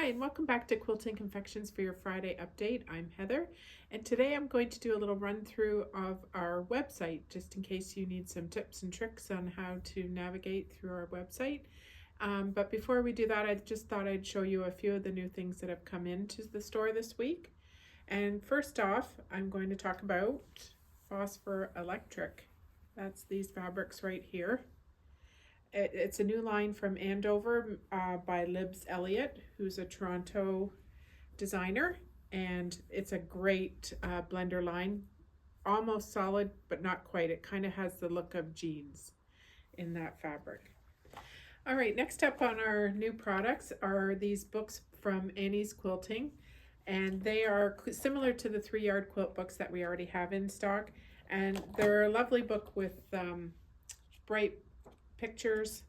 Hi, and welcome back to Quilting Confections for your Friday update. I'm Heather, and today I'm going to do a little run through of our website, just in case you need some tips and tricks on how to navigate through our website. But before we do that, I just thought I'd show you a few of the new things that have come into the store this week. And first off, I'm going to talk about Phosphor Electric. That's these fabrics right here. It's a new line from Andover by Libs Elliott, who's a Toronto designer, and it's a great blender line. Almost solid, but not quite. It kind of has the look of jeans in that fabric. All right, next up on our new products are these books from Annie's Quilting, and they are similar to the 3-yard quilt books that we already have in stock, and they're a lovely book with bright pictures.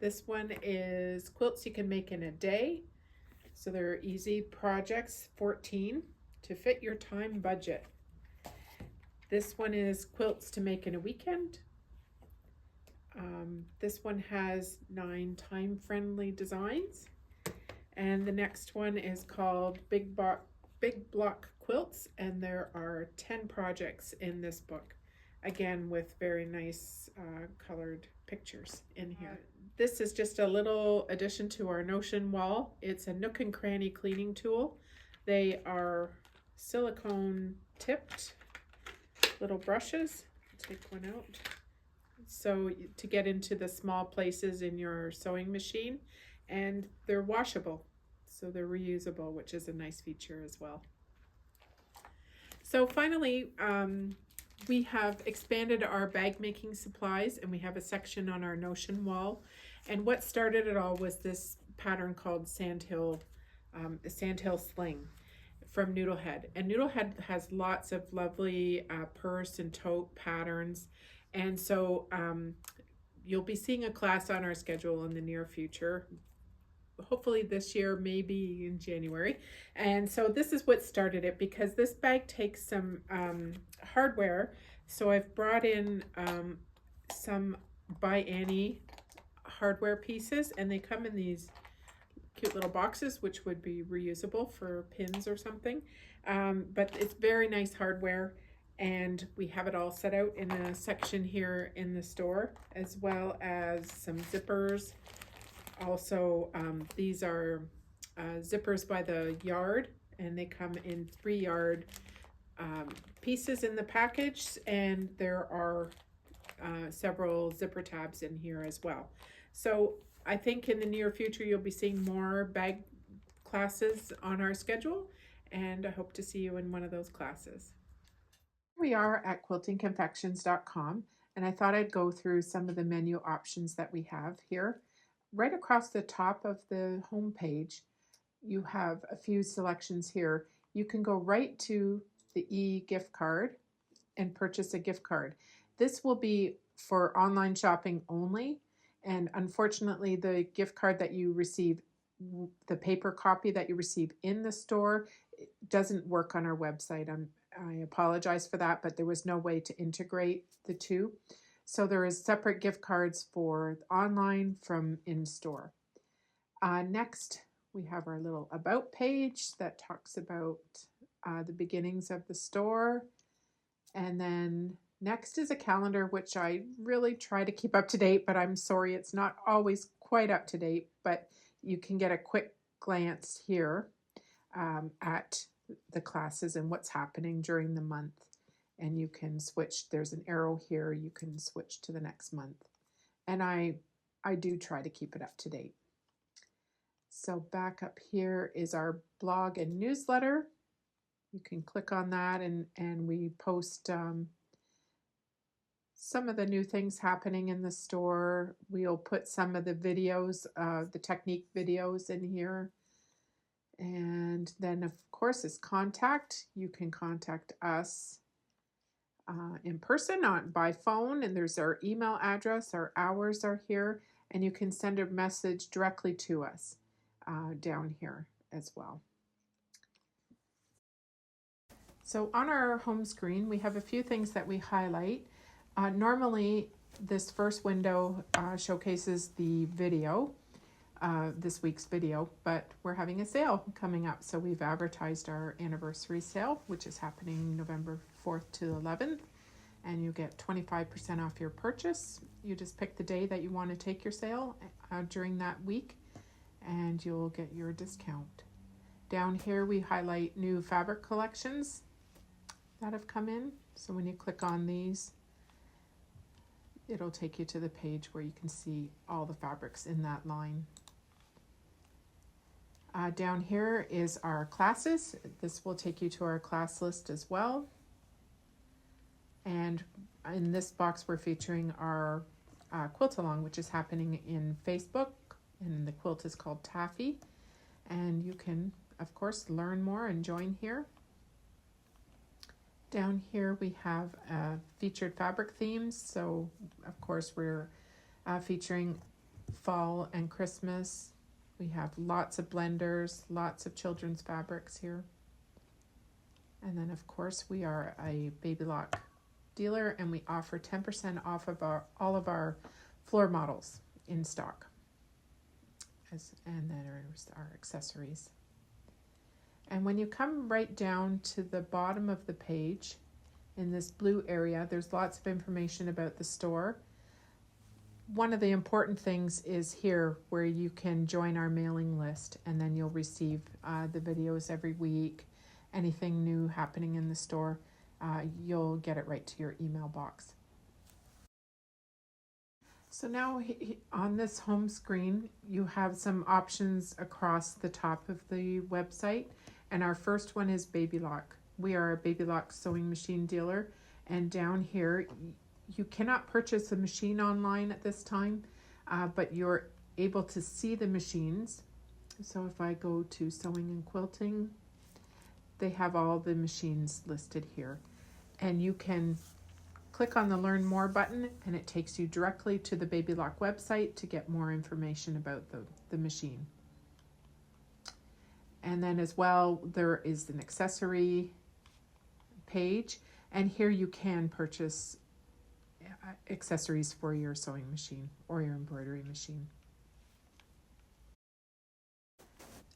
This one is quilts you can make in a day. So they're easy projects, 14 to fit your time budget. This one is quilts to make in a weekend. This one has 9 time-friendly designs. And the next one is called Big Block Quilts, and there are 10 projects in this book. Again, with very nice colored pictures in here. This is just a little addition to our Notion wall. It's a nook and cranny cleaning tool. They are silicone tipped little brushes. Take one out. So to get into the small places in your sewing machine, and they're washable. So they're reusable, which is a nice feature as well. So finally, we have expanded our bag making supplies, and we have a section on our Notion wall. And what started it all was this pattern called Sandhill Sling from Noodlehead. And Noodlehead has lots of lovely purse and tote patterns. And so you'll be seeing a class on our schedule in the near future. Hopefully this year, maybe in January. And so this is what started it, because this bag takes some hardware. So I've brought in some by Annie hardware pieces, and they come in these cute little boxes, which would be reusable for pins or something. But it's very nice hardware, and we have it all set out in a section here in the store, as well as some zippers. Also, these are zippers by the yard, and they come in 3-yard pieces in the package, and there are several zipper tabs in here as well. So I think in the near future you'll be seeing more bag classes on our schedule, and I hope to see you in one of those classes. We are at quiltingconfections.com, and I thought I'd go through some of the menu options that we have here. Right across the top of the home page, you have a few selections here. You can go right to the e-gift card and purchase a gift card. This will be for online shopping only, and unfortunately the gift card that you receive, the paper copy that you receive in the store, doesn't work on our website. I apologize for that, but there was no way to integrate the two. So there is separate gift cards for online from in-store. Next, we have our little about page that talks about the beginnings of the store. And then next is a calendar, which I really try to keep up to date, but I'm sorry it's not always quite up to date, but you can get a quick glance here at the classes and what's happening during the month. And you can switch, there's an arrow here, you can switch to the next month. And I do try to keep it up to date. So back up here is our blog and newsletter. You can click on that, and we post some of the new things happening in the store. We'll put some of the videos, the technique videos in here. And then of course is contact. You can contact us in person, by phone, and there's our email address. Our hours are here, and you can send a message directly to us down here as well. So on our home screen, we have a few things that we highlight. Normally, this first window showcases the video. this week's video, but we're having a sale coming up. So we've advertised our anniversary sale, which is happening November 4th to 11th, and you get 25% off your purchase. You just pick the day that you want to take your sale during that week, and you'll get your discount. Down here we highlight new fabric collections that have come in. So when you click on these, it'll take you to the page where you can see all the fabrics in that line. Down here is our classes. This will take you to our class list as well. And in this box, we're featuring our quilt along, which is happening in Facebook, and the quilt is called Taffy. And you can, of course, learn more and join here. Down here we have featured fabric themes. So, of course, we're featuring fall and Christmas. We have lots of blenders, lots of children's fabrics here. And then, of course, we are a BabyLoock dealer, and we offer 10% off of all of our floor models in stock. And then there's our accessories. And when you come right down to the bottom of the page, in this blue area, there's lots of information about the store. One of the important things is here where you can join our mailing list, and then you'll receive the videos every week. Anything new happening in the store, you'll get it right to your email box. So now on this home screen, you have some options across the top of the website. And our first one is BabyLoock. We are a BabyLoock sewing machine dealer. And down here, you cannot purchase a machine online at this time, but you're able to see the machines. So if I go to sewing and quilting, they have all the machines listed here. And you can click on the Learn More button, and it takes you directly to the BabyLoock website to get more information about the machine. And then as well, there is an accessory page, and here you can purchase accessories for your sewing machine or your embroidery machine.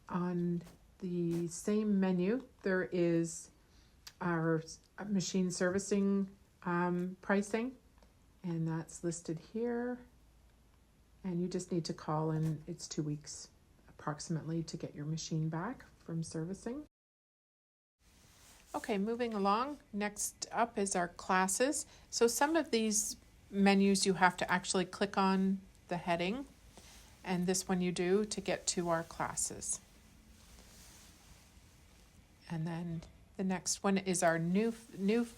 On the same menu, there is our machine servicing pricing, and that's listed here. And you just need to call, and it's 2 weeks approximately to get your machine back from servicing. Okay, moving along. Next up is our classes. So some of these menus you have to actually click on the heading, and this one you do to get to our classes. And then the next one is our new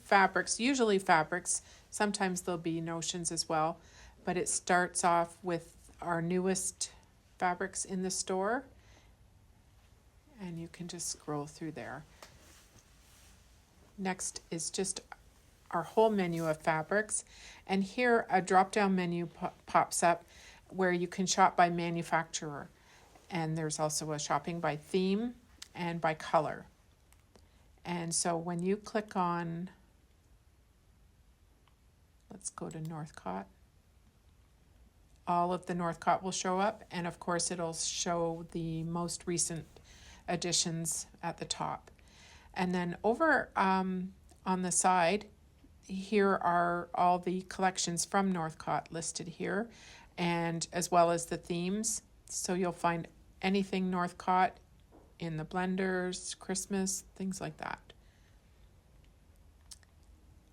fabrics, usually fabrics. Sometimes there'll be notions as well, but it starts off with our newest fabrics in the store, and you can just scroll through there. Next is just our whole menu of fabrics, and here a drop-down menu pops up where you can shop by manufacturer, and there's also a shopping by theme and by color. And so when you click on, let's go to Northcott, all of the Northcott will show up, and of course it'll show the most recent additions at the top. And then over on the side, here are all the collections from Northcott listed here, and as well as the themes. So you'll find anything Northcott in the blenders, Christmas, things like that.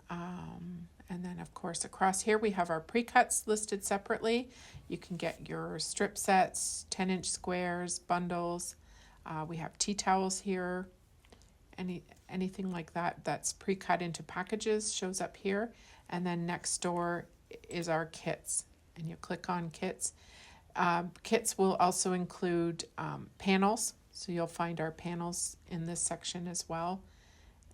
And then of course across here we have our pre-cuts listed separately. You can get your strip sets, 10-inch squares, bundles. We have tea towels here. Anything like that that's pre-cut into packages shows up here. And then next door is our kits, and you click on kits. Kits will also include panels, so you'll find our panels in this section as well,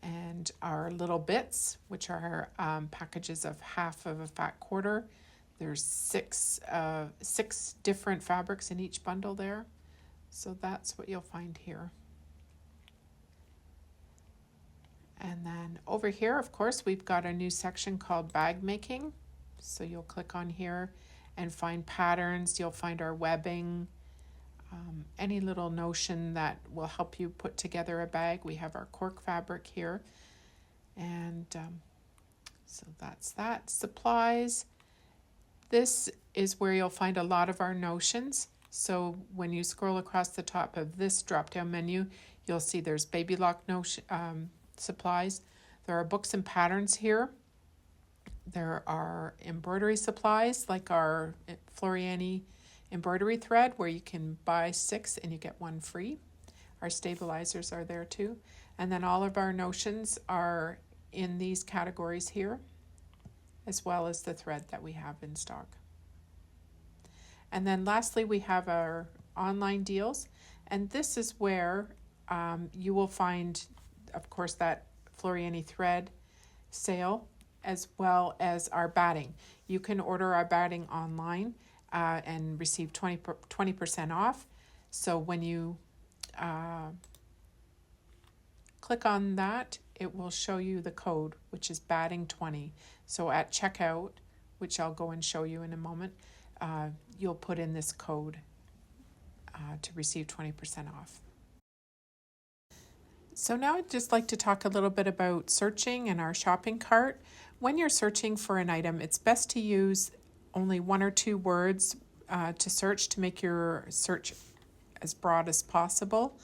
and our little bits, which are packages of half of a fat quarter. There's six different fabrics in each bundle there, so that's what you'll find here. And then over here, of course, we've got a new section called bag making. So you'll click on here and find patterns. You'll find our webbing, any little notion that will help you put together a bag. We have our cork fabric here, and so that's that. Supplies. This is where you'll find a lot of our notions. So when you scroll across the top of this drop-down menu, you'll see there's BabyLoock supplies. There are books and patterns here. There are embroidery supplies like our Floriani embroidery thread, where you can buy 6 and you get 1 free. Our stabilizers are there too. And then all of our notions are in these categories here, as well as the thread that we have in stock. And then lastly, we have our online deals. And this is where you will find, of course, that Floriani thread sale, as well as our batting. You can order our batting online and receive 20% off. So when you click on that, it will show you the code, which is batting20. So at checkout, which I'll go and show you in a moment, you'll put in this code to receive 20% off. So now I'd just like to talk a little bit about searching and our shopping cart. When you're searching for an item, it's best to use only 1 or 2 words to search, to make your search as broad as possible.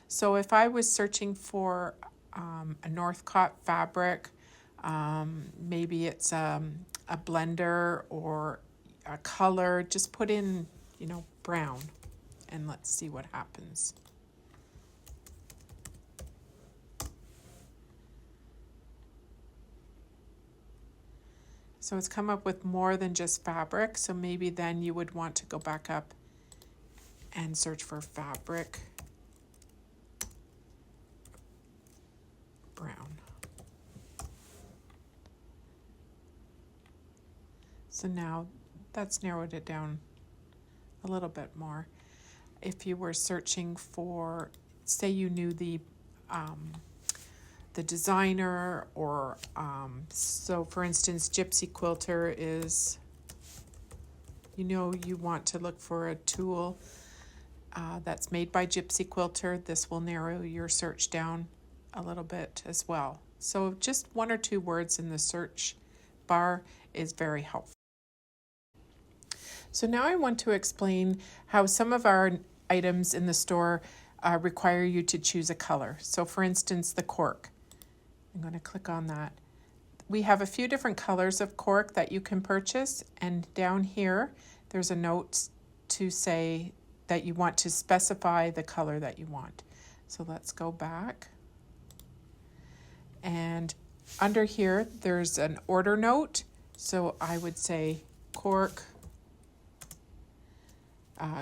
So if I was searching for a Northcott fabric, maybe it's a blender or a color, just put in, brown, and let's see what happens. So it's come up with more than just fabric, so maybe then you would want to go back up and search for fabric brown. So now that's narrowed it down a little bit more. If you were searching for, say you knew the designer, or so for instance, Gypsy Quilter is, you want to look for a tool that's made by Gypsy Quilter. This will narrow your search down a little bit as well. So just 1 or 2 words in the search bar is very helpful. So now I want to explain how some of our items in the store require you to choose a color. So for instance, the cork. I'm going to click on that. We have a few different colors of cork that you can purchase, and down here there's a note to say that you want to specify the color that you want. So let's go back. And under here there's an order note. So I would say cork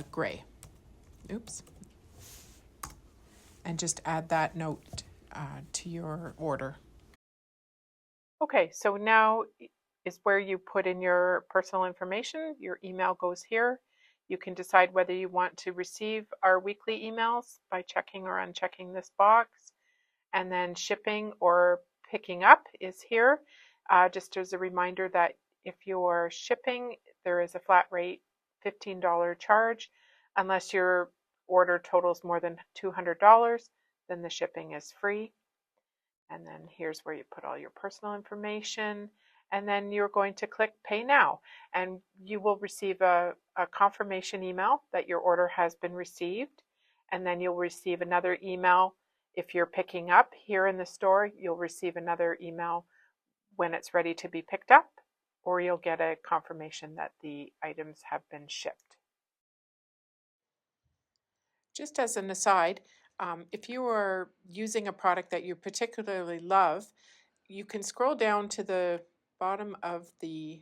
gray. Oops. And just add that note to your order. Okay, so now is where you put in your personal information. Your email goes here. You can decide whether you want to receive our weekly emails by checking or unchecking this box. And then shipping or picking up is here. Just as a reminder that if you're shipping, there is a flat rate $15 charge. Unless your order totals more than $200, then the shipping is free. And then here's where you put all your personal information, and then you're going to click Pay Now, and you will receive a confirmation email that your order has been received, and then you'll receive another email. If you're picking up here in the store, you'll receive another email when it's ready to be picked up, or you'll get a confirmation that the items have been shipped. Just as an aside, if you are using a product that you particularly love, you can scroll down to the bottom of the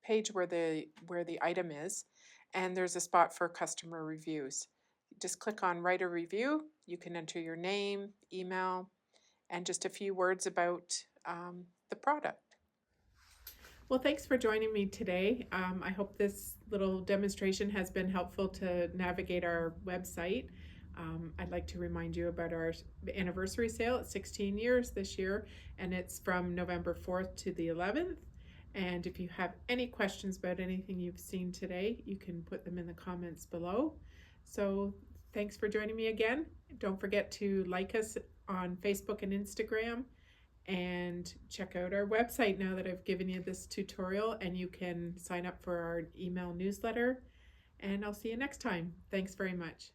page where the item is, and there's a spot for customer reviews. Just click on Write a Review. You can enter your name, email, and just a few words about the product. Well, thanks for joining me today. I hope this little demonstration has been helpful to navigate our website. I'd like to remind you about our anniversary sale. It's 16 years this year, and it's from November 4th to the 11th. And if you have any questions about anything you've seen today, you can put them in the comments below. So thanks for joining me again. Don't forget to like us on Facebook and Instagram, and check out our website now that I've given you this tutorial, and you can sign up for our email newsletter, and I'll see you next time. Thanks very much.